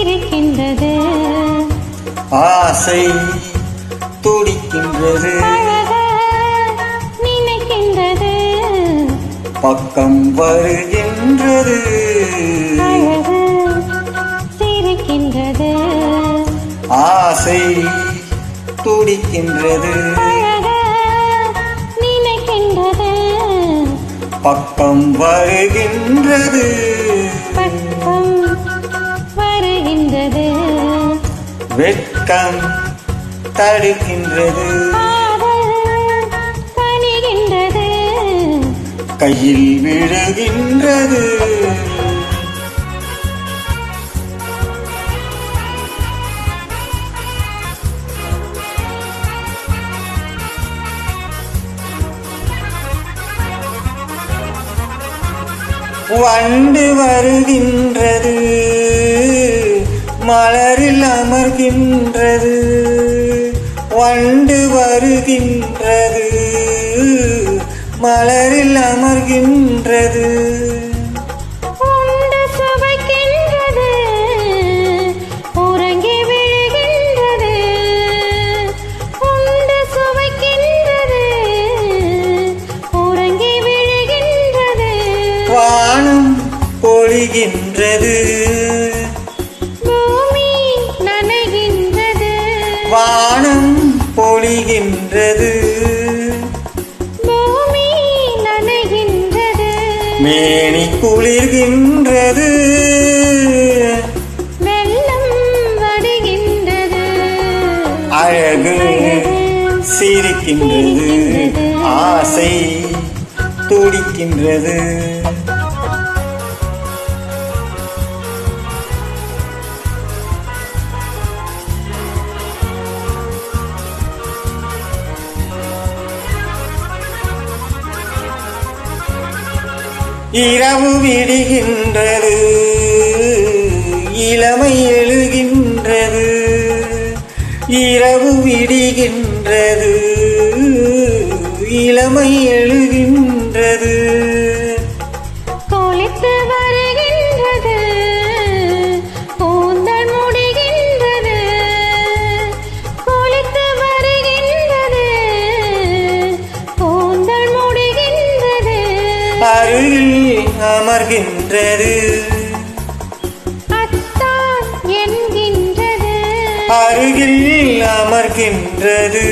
சிரிக்கின்றது, ஆசை துடிக்கின்றது, நினைக்கின்றது, பக்கம் வருகின்றது, சிரிக்கின்றது, ஆசை துடிக்கின்றது, நினைக்கின்றது, பக்கம் வருகின்றது, பக்கம் வருகின்றது, வெட்கம் தடுக்கின்றது, கனிகின்றது, கையில் விழுகின்றது, வண்டு வருகின்றது, மலரில் அமர்கின்றது, வண்டு வருகின்றது, மலரில் அமர்கின்றது, உண்டு சுவைக்கின்றது, உறங்கி விழுகின்றது, உண்டு சுவைக்கின்றது, உறங்கி விழுகின்றது, வானம் பொழிகின்றது, பூமி நனைகின்றது, வானம் பொழிகின்றது, பூமி நனைகின்றது, மேனி குளிர்கின்றது, வெள்ளம் வடிகின்றது, அழகு சிரிக்கின்றது, ஆசை துடிக்கின்றது, இரவு விடுகின்றது, இளமை எழுகின்றது, இரவு விடுகின்றது, இளமை எழுகின்றது, கொளித்து வருகின்றது, கூந்தல் முடிகின்றது, கொளித்து வருகின்றது, கூந்தல் முடிகின்றது, அருகில் அமர்கின்றது, அத்தான் என்கின்றது, அருகில் அமர்கின்றது,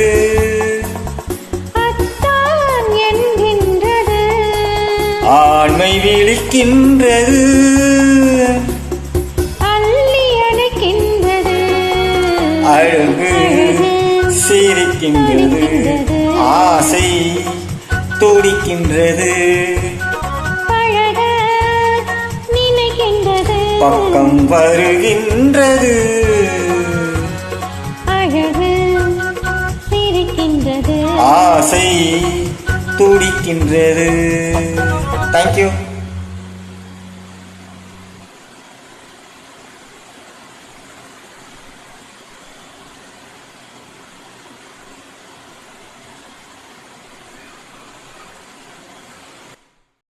அத்தான் என்கின்றது, ஆண்மை விழிக்கின்றது, அள்ளி அணைக்கின்றது, அழகு சிரிக்கின்றது, ஆசை துடிக்கின்றது, பழக நினைக்கின்றது, பக்கம் வருகின்றது, அழகு சிரிக்கின்றது, ஆசை துடிக்கின்றது. தேங்க்யூ.